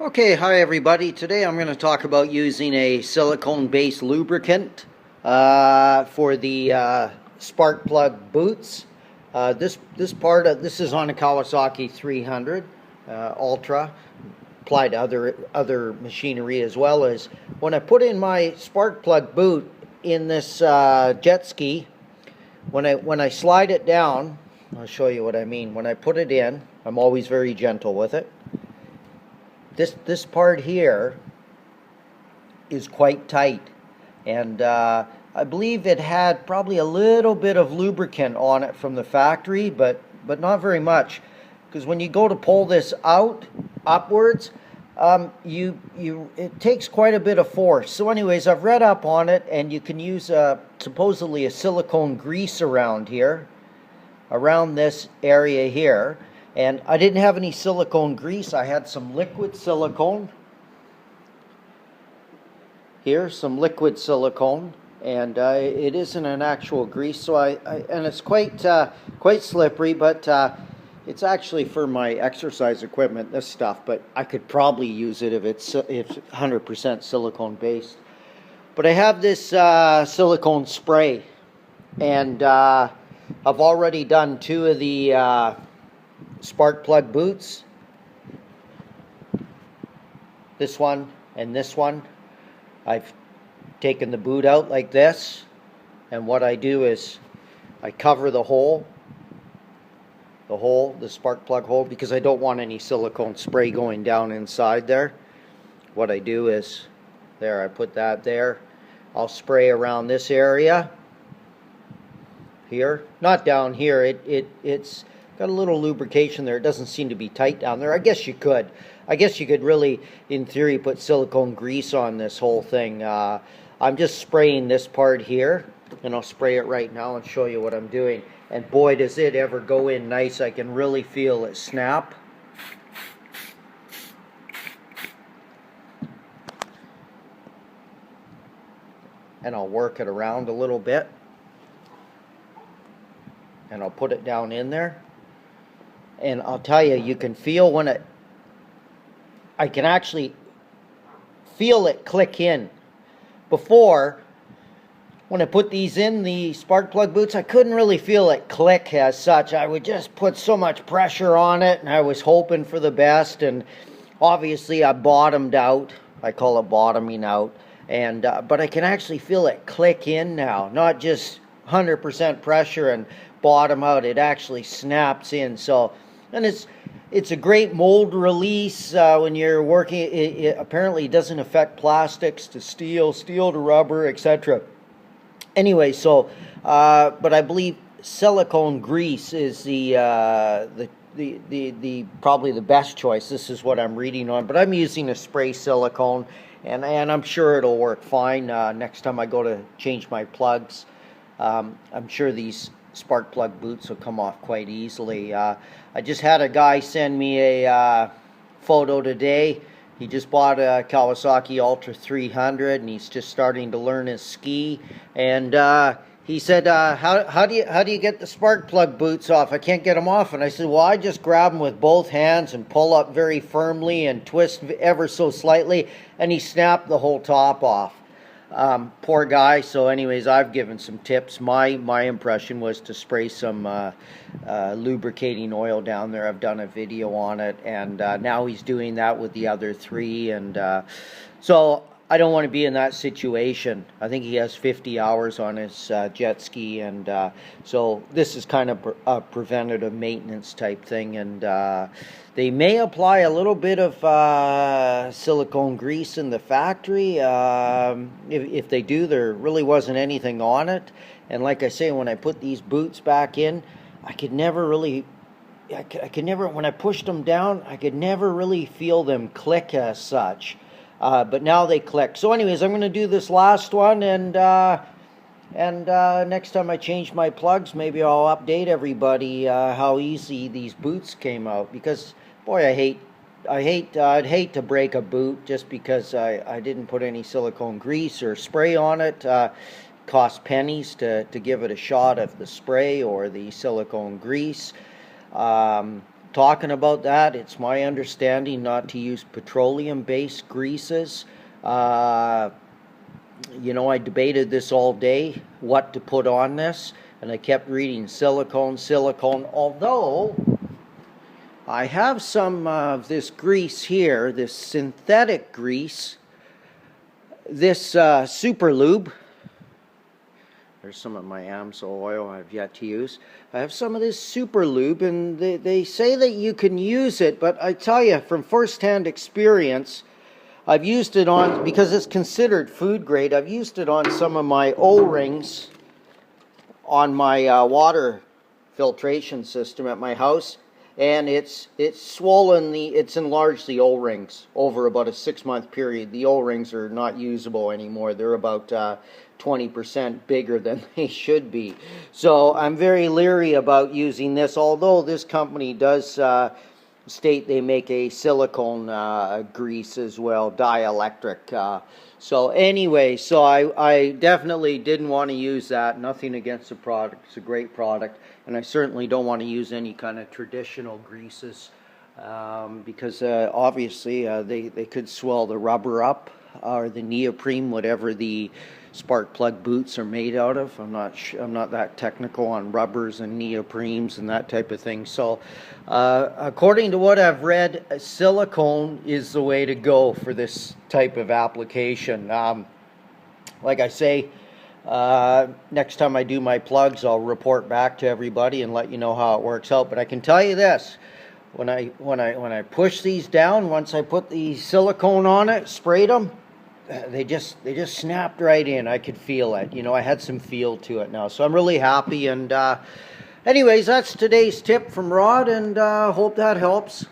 Okay, hi everybody. Today I'm going to talk about using a silicone-based lubricant for the spark plug boots. This is on a Kawasaki 300 Ultra, applied to other machinery, as well as when I put in my spark plug boot in this jet ski. When I slide it down, I'll show you what I mean. When I put it in, I'm always very gentle with it. This part here is quite tight, and I believe it had probably a little bit of lubricant on it from the factory, but not very much, because when you go to pull this out upwards, it takes quite a bit of force. So anyways, I've read up on it, and you can use supposedly a silicone grease around here, around this area here. And I didn't have any silicone grease. I had some liquid silicone. Here, some liquid silicone, and it isn't an actual grease. So and it's quite slippery, but it's actually for my exercise equipment. This stuff, but I could probably use it if it's 100% silicone based. But I have this silicone spray, and I've already done 2 of the spark plug boots, this one and this one. I've taken the boot out like this, and what I do is I cover the spark plug hole, because I don't want any silicone spray going down inside there. What I do is, there, I put that there. I'll spray around this area here, not down here. It's got a little lubrication there. It doesn't seem to be tight down there. I guess you could really, in theory, put silicone grease on this whole thing. I'm just spraying this part here, and I'll spray it right now and show you what I'm doing. And boy, does it ever go in nice. I can really feel it snap. And I'll work it around a little bit, and I'll put it down in there. And I'll tell you, you can feel when I can actually feel it click in. Before, when I put these in, the spark plug boots, I couldn't really feel it click as such. I would just put so much pressure on it, and I was hoping for the best, and obviously I bottomed out. I call it bottoming out. And but I can actually feel it click in now, not just 100% pressure and bottom out. It actually snaps in. So, and it's a great mold release when you're working. It apparently doesn't affect plastics to steel to rubber, etc. Anyway, so but I believe silicone grease is the probably the best choice. This is what I'm reading on, but I'm using a spray silicone, and I'm sure it'll work fine next time I go to change my plugs. I'm sure these spark plug boots will come off quite easily. I just had a guy send me a photo today. He just bought a Kawasaki Ultra 300, and he's just starting to learn his ski. And he said, how do you get the spark plug boots off? I can't get them off. And I said, well, I just grab them with both hands and pull up very firmly and twist ever so slightly, and he snapped the whole top off. Poor guy. So anyways, I've given some tips. My impression was to spray some lubricating oil down there. I've done a video on it, and now he's doing that with the other 3, and so I don't want to be in that situation. I think he has 50 hours on his jet ski, and so this is kind of a preventative maintenance type thing, and they may apply a little bit of silicone grease in the factory. If they do, there really wasn't anything on it. And like I say, when I put these boots back in, I could never, when I pushed them down, I could never really feel them click as such. But now they click. So anyways, I'm going to do this last one, and next time I change my plugs, maybe I'll update everybody how easy these boots came out. Because boy, I'd hate to break a boot just because I didn't put any silicone grease or spray on it. Cost pennies to give it a shot of the spray or the silicone grease. talking about that. It's my understanding not to use petroleum-based greases. You know, I debated this all day, what to put on this, and I kept reading silicone, silicone, although I have some of this grease here, this synthetic grease, this super lube. There's some of my AMSO oil I've yet to use. I have some of this super lube, and they say that you can use it, but I tell you, from first-hand experience, I've used it on, because it's considered food grade, I've used it on some of my O-rings on my water filtration system at my house, and it's enlarged the O-rings over about a 6-month period. The O-rings are not usable anymore. They're about 20% bigger than they should be. So I'm very leery about using this, although this company does state they make a silicone grease as well, dielectric. So anyway, so I definitely didn't want to use that. Nothing against the product. It's a great product. And I certainly don't want to use any kind of traditional greases because obviously they could swell the rubber up or the neoprene, whatever the spark plug boots are made out of. I'm not that technical on rubbers and neoprenes and that type of thing. So according to what I've read, silicone is the way to go for this type of application. Like I say, next time I do my plugs, I'll report back to everybody and let you know how it works out. But I can tell you this: when I push these down, once I put the silicone on it, sprayed them, they just snapped right in. I could feel it. You know, I had some feel to it now, so I'm really happy. And anyways, that's today's tip from Rod, and hope that helps.